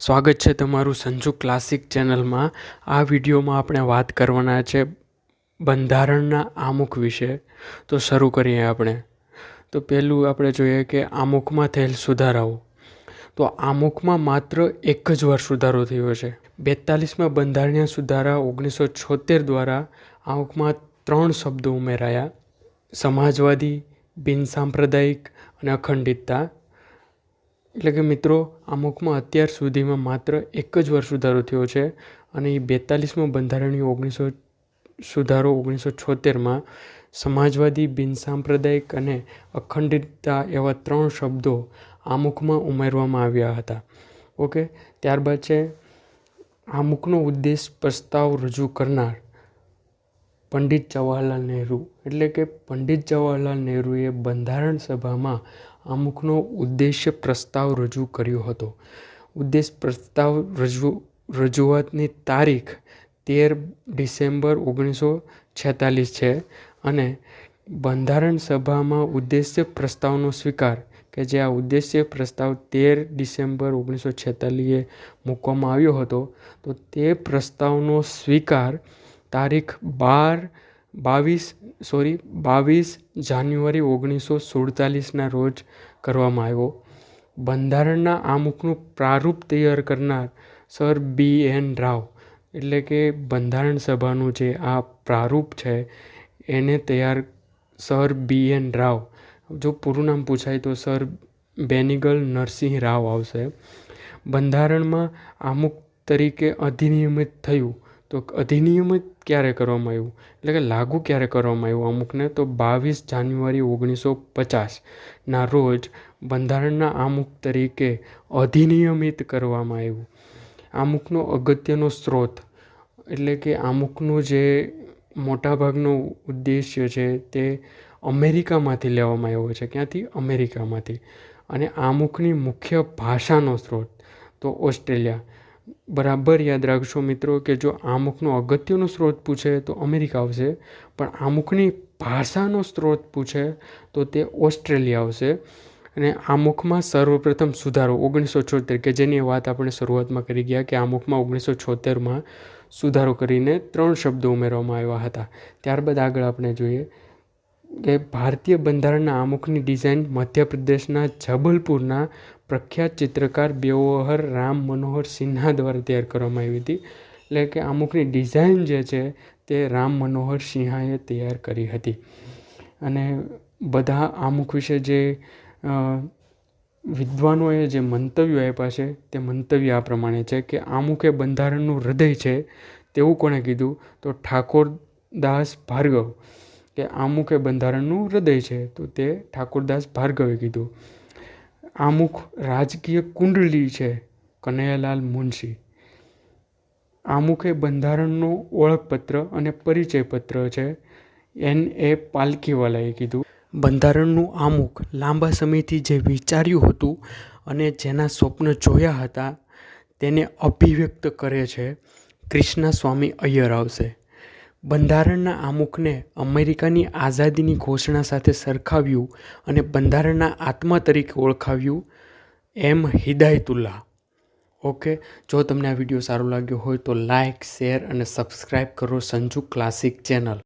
સ્વાગત છે તમારું સંજુ ક્લાસિક ચેનલમાં. આ વિડીયોમાં આપણે વાત કરવાના છે બંધારણના આમુખ વિશે. તો શરૂ કરીએ આપણે. તો પહેલું આપણે જોઈએ કે આમુખમાં થયેલ સુધારાઓ. તો આમુખમાં માત્ર એક જ વાર સુધારો થયો છે. 42માં બંધારણીય સુધારા 1976 દ્વારા આમુખમાં 3 શબ્દો ઉમેરાયા: સમાજવાદી, બિનસાંપ્રદાયિક અને અખંડિતતા. એટલે કે મિત્રો, આમુખમાં અત્યાર સુધીમાં માત્ર એક જ વાર સુધારો થયો છે અને એ 42માં બંધારણીય સુધારો 1976માં સમાજવાદી, બિનસાંપ્રદાયિક અને અખંડિતતા એવા 3 શબ્દો આમુખમાં ઉમેરવામાં આવ્યા હતા. ઓકે, ત્યારબાદ છે આમુખનો ઉદ્દેશ પ્રસ્તાવ રજૂ કરનાર પંડિત જવાહરલાલ નહેરુ. એટલે કે પંડિત જવાહરલાલ નહેરુએ બંધારણ સભામાં આમુખનો ઉદ્દેશ્ય પ્રસ્તાવ રજૂ કર્યો હતો. ઉદ્દેશ પ્રસ્તાવ રજૂઆતની તારીખ 13 ડિસેમ્બર 1946 છે અને બંધારણ સભામાં ઉદ્દેશ્ય પ્રસ્તાવનો સ્વીકાર, કે જે આ ઉદ્દેશ્ય પ્રસ્તાવ 13 ડિસેમ્બર 1946 મૂકવામાં આવ્યો હતો, તો તે પ્રસ્તાવનો સ્વીકાર તારીખ 22 જાન્યુઆરી 1947ના રોજ કરવામાં આવ્યો. બંધારણના આમુખનું પ્રારૂપ તૈયાર કરનાર સર B.N. રાવ. એટલે કે બંધારણ સભાનું જે આ પ્રારૂપ છે એને તૈયાર સર B.N. રાવ. જો પૂરું નામ પૂછાય તો સર બેનિગલ નરસિંહ રાવ આવશે. બંધારણમાં આમુખ તરીકે અધિનિયમિત થયું. તો અધિનિયમિત ક્યારે કરવામાં આવ્યું, એટલે કે લાગુ ક્યારે કરવામાં આવ્યું આમુખને, તો 22 જાન્યુઆરી 1950ના રોજ બંધારણના આમુખ તરીકે અધિનિયમિત કરવામાં આવ્યું. આમુખનો અગત્યનો સ્ત્રોત, એટલે કે આમુખનો જે મોટાભાગનો ઉદ્દેશ્ય છે તે અમેરિકામાંથી લેવામાં આવ્યો છે. ક્યાંથી? અમેરિકામાંથી. અને આમુખની મુખ્ય ભાષાનો સ્ત્રોત તો ઓસ્ટ્રેલિયા. બરાબર યાદ રાખશો મિત્રો કે જો આમુખનો અગત્યનો સ્ત્રોત પૂછે તો અમેરિકા આવશે, પણ આમુખની ભાષાનો સ્ત્રોત પૂછે તો તે ઓસ્ટ્રેલિયા આવશે. અને આમુખમાં સર્વપ્રથમ સુધારો 1976, કે જેની વાત આપણે શરૂઆતમાં કરી ગયા કે આમુખમાં 1976માં સુધારો કરીને 3 શબ્દો ઉમેરવામાં આવ્યા હતા. ત્યારબાદ આગળ આપણે જોઈએ કે ભારતીય બંધારણના આમુખની ડિઝાઇન મધ્યપ્રદેશના જબલપુરના પ્રખ્યાત ચિત્રકાર બેઓહર રામ મનોહર સિન્હા દ્વારા તૈયાર કરવામાં આવી હતી. એટલે કે આમુખની ડિઝાઇન જે છે તે રામ મનોહર સિન્હાએ તૈયાર કરી હતી. અને બધા આમુખ વિશે જે વિદ્વાનોએ જે મંતવ્યો આપ્યા છે તે મંતવ્ય આ પ્રમાણે છે કે આમુખ એ બંધારણનું હૃદય છે તેવું કોણે કીધું, તો ઠાકોરદાસ ભાર્ગવ. કે આમુખ એ બંધારણનું હૃદય છે તો તે ઠાકોરદાસ ભાર્ગવે કીધું. આમુખ રાજકીય કુંડળી છે, કનૈયાલાલ મુનશી. આમુખ એ બંધારણનો ઓળખપત્ર અને પરિચયપત્ર છે, N.A. પાલકીવાલાએ કીધું. બંધારણનું આમુખ લાંબા સમયથી જે વિચાર્યું હતું અને જેના સ્વપ્ન જોયા હતા તેને અભિવ્યક્ત કરે છે ક્રિષ્ના સ્વામી અય્યર આવશે. બંધારણના આમુખને અમેરિકાની આઝાદીની ઘોષણા સાથે સરખાવ્યું અને બંધારણના આત્મા તરીકે ઓળખાવ્યું M. હિદાયતુલ્લાહ. ઓકે, જો તમને આ વિડીયો સારો લાગ્યો હોય તો લાઇક, શેર અને સબસ્ક્રાઈબ કરો સંજુ ક્લાસિક ચેનલ.